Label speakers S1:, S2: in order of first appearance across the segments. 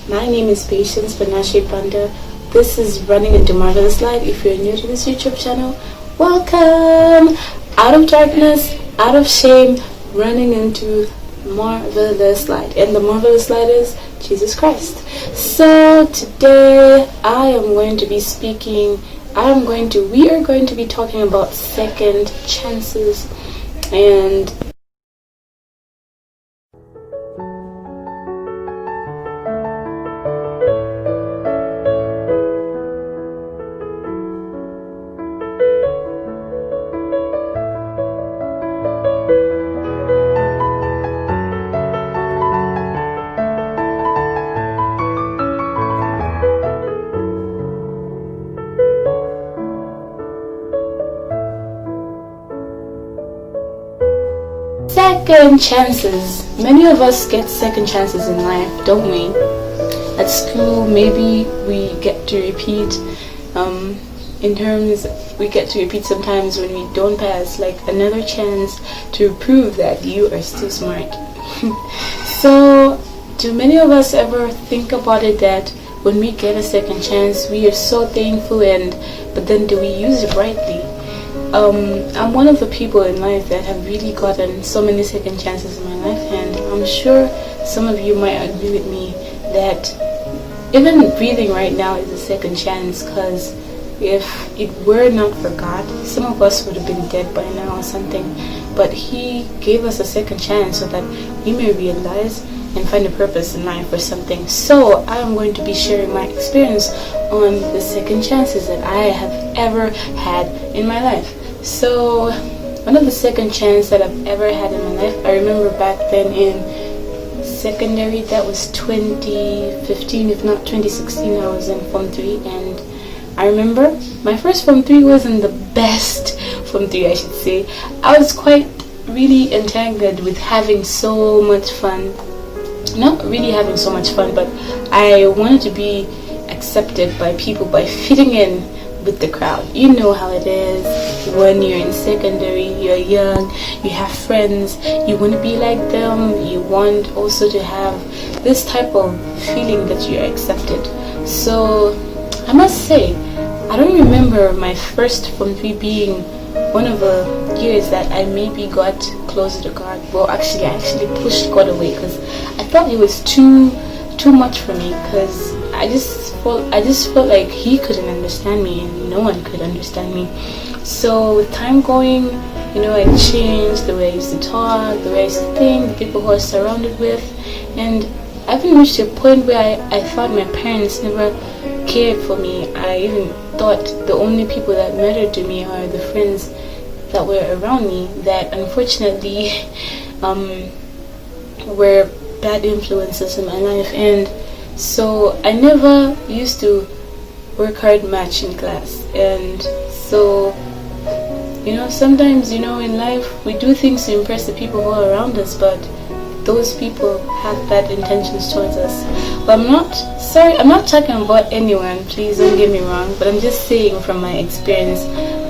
S1: My name is Patience Banashe Panda. This is Running into Marvelous Light. If you're new to this YouTube channel, welcome! Out of darkness, out of shame, running into marvelous light. And the marvelous light is Jesus Christ. So today I am going to be speaking, we are going to be talking about second chances. And second chances. Many of us get second chances in life, don't we? At school, maybe we get to repeat. In terms, we get to repeat sometimes when we don't pass, like another chance to prove that you are still smart. So, do many of us ever think about it that when we get a second chance, we are so thankful, but then do we use it rightly? I'm one of the people in life that have really gotten so many second chances in my life, and I'm sure some of you might agree with me that even breathing right now is a second chance, because if it were not for God, some of us would have been dead by now or something. But He gave us a second chance so that we may realize and find a purpose in life or something. So I am going to be sharing my experience on the second chances that I have ever had in my life. So one of the second chances that I've ever had in my life, I remember back then in secondary, that was 2015, if not 2016, I was in Form 3, and I remember my first Form 3 wasn't the best Form 3, I should say. I was quite really entangled with having so much fun. Not really having so much fun, but I wanted to be accepted by people by fitting in with the crowd. You know how it is when you're in secondary, you're young, you have friends, you want to be like them, you want also to have this type of feeling that you're accepted. So I must say, I don't remember my first Form 3 being one of the years that I maybe got closer to God. Well, I actually pushed God away because I thought it was too much for me, because I just felt like He couldn't understand me and no one could understand me. So with time going, I changed the way I used to talk, the way I used to think, the people who I was surrounded with, and I've even reached a point where I thought my parents never cared for me. I even thought the only people that mattered to me are the friends that were around me, that unfortunately were bad influences in my life. And so I never used to work hard much in class. And so sometimes in life we do things to impress the people who are around us, but those people have bad intentions towards us. But I'm not talking about anyone, please don't get me wrong, but I'm just saying from my experience,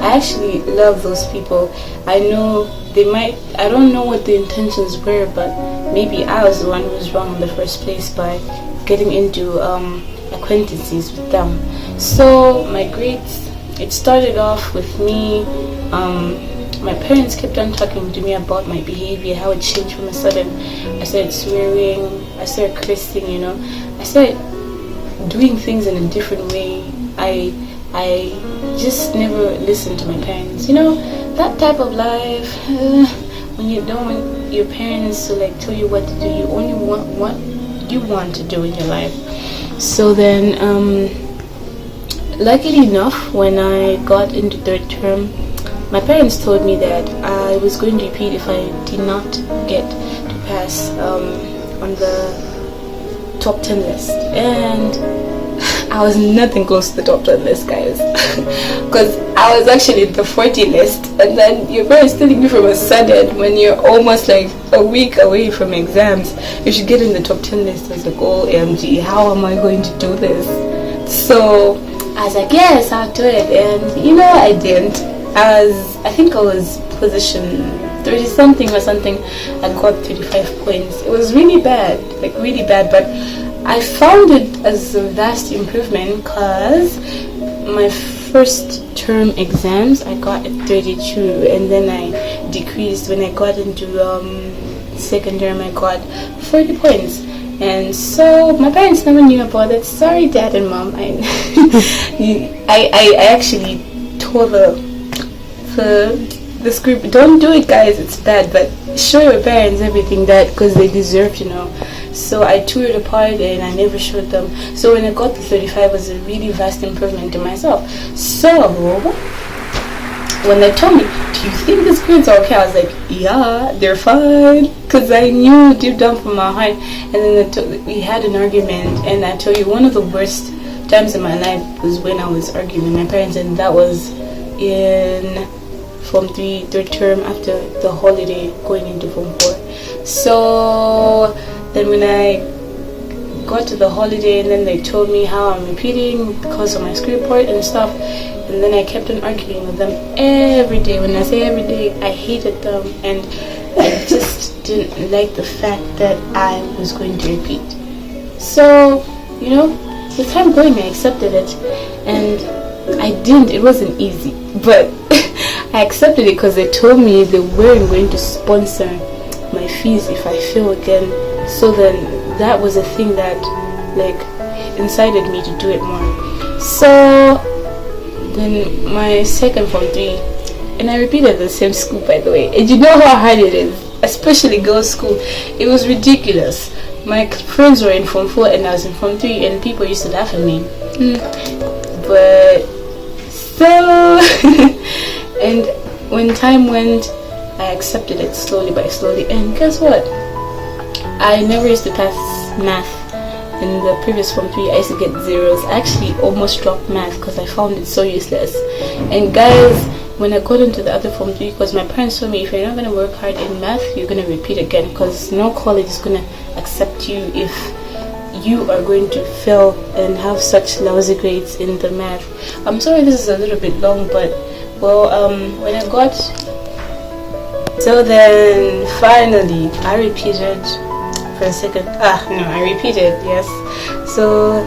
S1: I actually love those people. I know I don't know what the intentions were, but maybe I was the one who was wrong in the first place by getting into acquaintances with them. So my grades, it started off with me, my parents kept on talking to me about my behavior, how it changed from a sudden. I started swearing, I started cursing, I started doing things in a different way. I just never listened to my parents. That type of life, when you don't want your parents to tell you what to do, you only want what you want to do in your life. So then, luckily enough, when I got into third term, my parents told me that I was going to repeat if I did not get to pass on the top 10 list. And I was nothing close to the top 10 list, guys. Because I was actually in the 40 list. And then your parents telling me from a sudden, when you're almost like a week away from exams, you should get in the top 10 list. I was like, oh, MG, how am I going to do this? So I was like, yes, I'll do it. And I didn't. I think I was position 30 something or something. I got 35 points. It was really bad, but I found it as a vast improvement because my first term exams I got a 32, and then I decreased when I got into second term. I got 40 points, and so my parents never knew about it. Sorry, Dad and Mom. I actually told the script, don't do it, guys, it's bad, but show your parents everything that, because they deserve to know. So I tore it apart and I never showed them. So when I got the 35, it was a really vast improvement to myself. So when they told me, do you think this grades are okay? I was like, yeah, they're fine, because I knew deep down from my heart. And then we had an argument, and I told you, one of the worst times in my life was when I was arguing with my parents, and that was in Form 3, third term, after the holiday, going into Form 4. So then when I got to the holiday, and then they told me how I'm repeating because of my script report and stuff, and then I kept on arguing with them every day. When I say every day, I hated them, and I just didn't like the fact that I was going to repeat. So, you know, with time going, I accepted it, and it wasn't easy, but I accepted it because they told me they weren't going to sponsor my fees if I fail again. So then that was a thing that like incited me to do it more. So then my second Form 3, and I repeated the same school, by the way, and you know how hard it is, especially girls' school. It was ridiculous. My friends were in Form 4 and I was in Form 3, and people used to laugh at me. But so and when time went, I accepted it slowly by slowly, and guess what? I never used to pass math. In the previous Form 3, I used to get zeros. I actually almost dropped math because I found it so useless. And guys, when I got into the other Form 3, because my parents told me, if you're not going to work hard in math, you're going to repeat again, because no college is going to accept you if you are going to fail and have such lousy grades in the math. I'm sorry this is a little bit long, but well, when I got, so then finally I repeated for a second. I repeated, yes. So,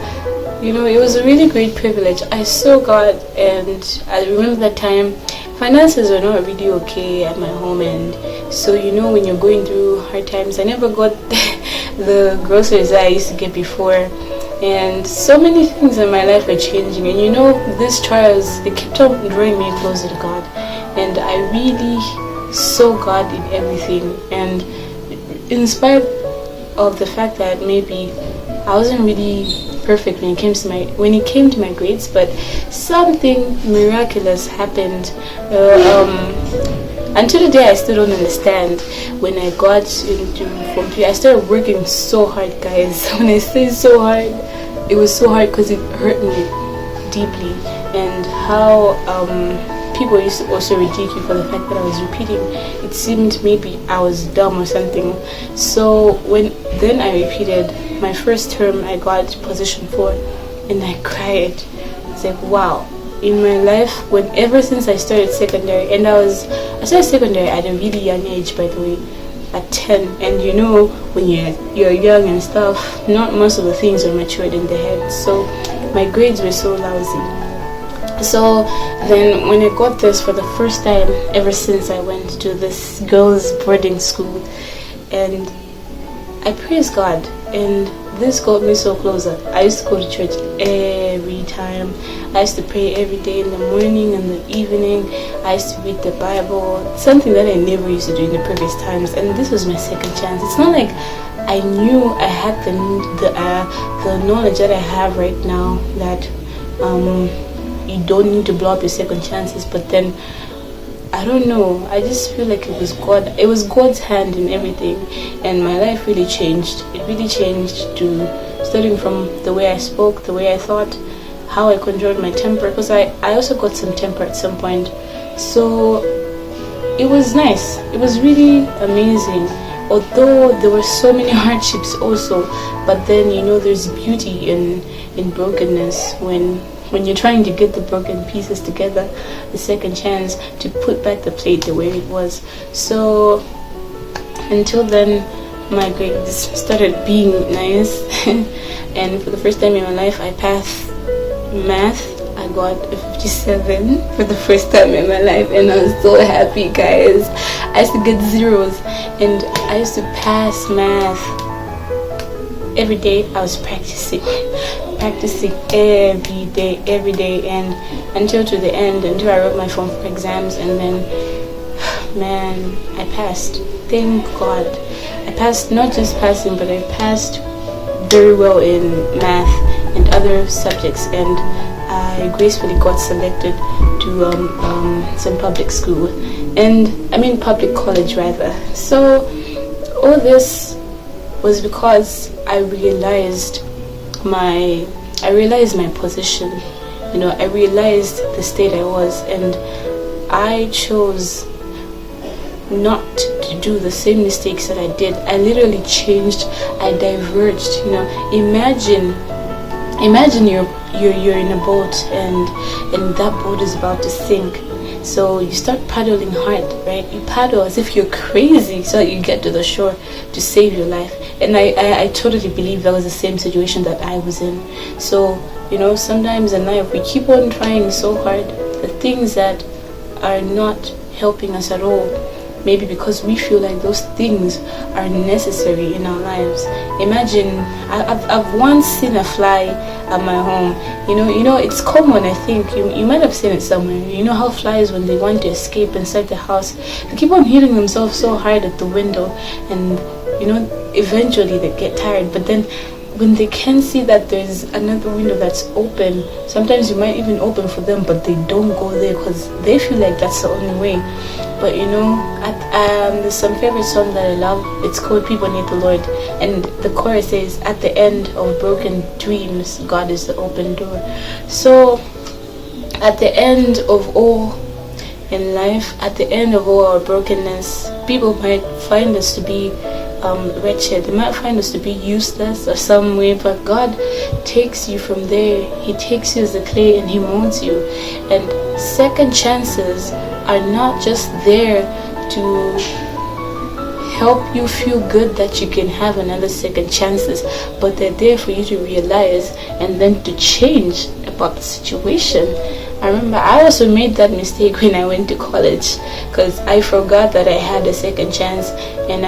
S1: you know, it was a really great privilege. I so got, and I remember that time finances were not really okay at my home, and so, you know, when you're going through hard times, I never got the groceries that I used to get before, and so many things in my life were changing. And you know, these trials, they kept on drawing me closer to God, and I really saw God in everything. And in spite of the fact that maybe I wasn't really perfect when it came to my grades, but something miraculous happened. Until the day I still don't understand. When I got into Form 3, I started working so hard, guys. When I say so hard, it was so hard because it hurt me deeply. And how people used to also reject you for the fact that I was repeating. It seemed maybe I was dumb or something. So then I repeated my first term, I got position 4, and I cried. It's like, wow. In my life, ever since I started secondary, and I started secondary at a really young age, by the way, at 10. And you know, when you're young and stuff, not most of the things are matured in the head. So my grades were so lousy. So then when I got this for the first time ever since I went to this girls' boarding school, and I praise God, and this got me so closer. I used to go to church every time. I used to pray every day, in the morning and the evening. I used to read the Bible, something that I never used to do in the previous times. And this was my second chance. It's not like I knew I had the knowledge that I have right now, that you don't need to blow up your second chances. But then, I don't know, I just feel like it was God's hand in everything, and my life really changed. It really changed, to starting from the way I spoke, the way I thought, how I controlled my temper, because I also got some temper at some point. So it was nice. It was really amazing, although there were so many hardships also. But then, you know, there's beauty in brokenness, when you're trying to get the broken pieces together, the second chance to put back the plate the way it was. So until then, my grades started being nice. And for the first time in my life, I passed math. I got a 57 for the first time in my life, and I was so happy, guys. I used to get zeros, and I used to pass math every day. I was practicing every day, and until to the end, until I wrote my form for exams, and then, man, I passed. Thank God. I passed, not just passing, but I passed very well in math and other subjects, and I gracefully got selected to some public school, public college rather. So all this was because I realized my position. I realized the state I was, and I chose not to do the same mistakes that I did. I literally changed. I diverged. Imagine you're in a boat, and that boat is about to sink. So you start paddling hard, right? You paddle as if you're crazy so that you get to the shore to save your life. And I totally believe that was the same situation that I was in. So, sometimes in life we keep on trying so hard, the things that are not helping us at all, maybe because we feel like those things are necessary in our lives. Imagine, I've once seen a fly at my home. It's common, I think. You might have seen it somewhere. You know how flies, when they want to escape inside the house, they keep on hitting themselves so hard at the window, and eventually they get tired. But then when they can see that there's another window that's open, sometimes you might even open for them, but they don't go there because they feel like that's the only way. But there's some favorite song that I love. It's called People Need the Lord, and the chorus says, at the end of broken dreams, God is the open door. So at the end of all in life, at the end of all our brokenness, people might find us to be wretched. They might find us to be useless or some way, but God takes you from there. He takes you as the clay and He molds you. And second chances are not just there to help you feel good that you can have another second chances, but they're there for you to realize and then to change about the situation. I remember I also made that mistake when I went to college, because I forgot that I had a second chance, and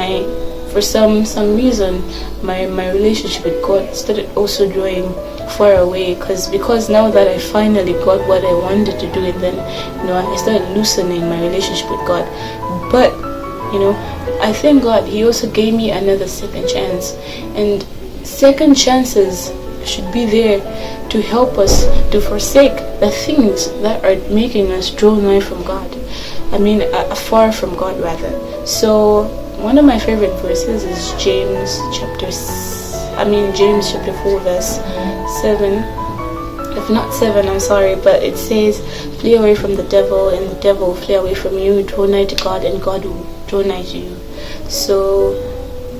S1: for some reason my relationship with God started also drawing far away, because now that I finally got what I wanted to do, and then I started loosening my relationship with God. But I thank God He also gave me another second chance, and second chances should be there to help us to forsake the things that are making us draw nigh from God. Far from God rather. So one of my favorite verses is James chapter 4 verse 7. If not 7, I'm sorry, but it says, flee away from the devil, and the devil will flee away from you. Draw nigh to God, and God will draw nigh to you. So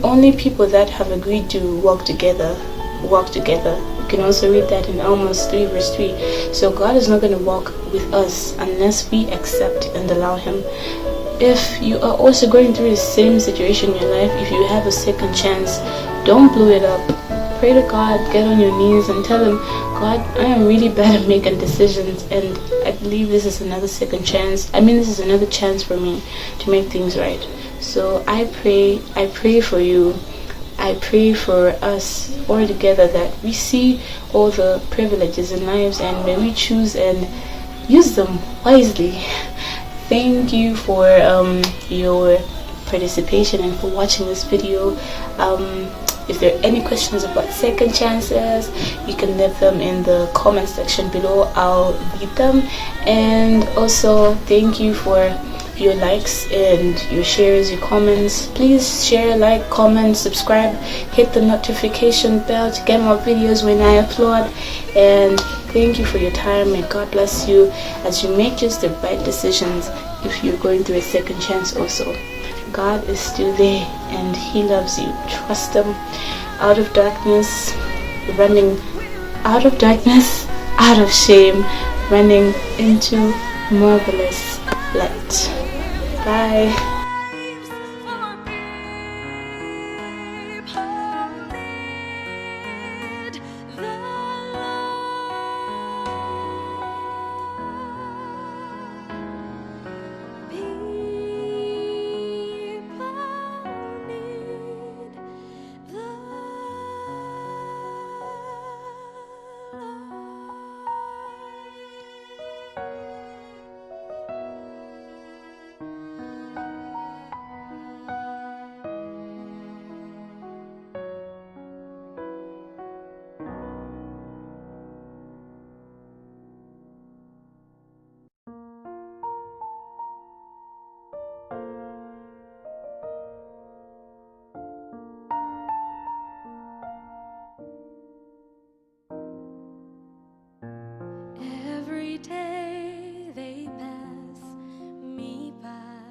S1: only people that have agreed to walk together walk together. You can also read that in Amos 3 verse 3. So God is not going to walk with us unless we accept and allow Him. If you are also going through the same situation in your life, if you have a second chance, don't blow it up. Pray to God, get on your knees and tell Him, God, I am really bad at making decisions, and I believe this is another second chance. This is another chance for me to make things right. So I pray for you. I pray for us all together that we see all the privileges in lives, and may we choose and use them wisely. Thank you for your participation and for watching this video. If there are any questions about second chances, you can leave them in the comment section below. I'll read them. And also thank you for your likes and your shares, your comments. Please share, like, comment, subscribe, hit the notification bell to get more videos when I upload. And thank you for your time. May God bless you as you make just the right decisions. If you're going through a second chance also, God is still there and He loves you. Trust Him. Out of darkness, out of shame, running into marvelous light. Bye.
S2: Untitled.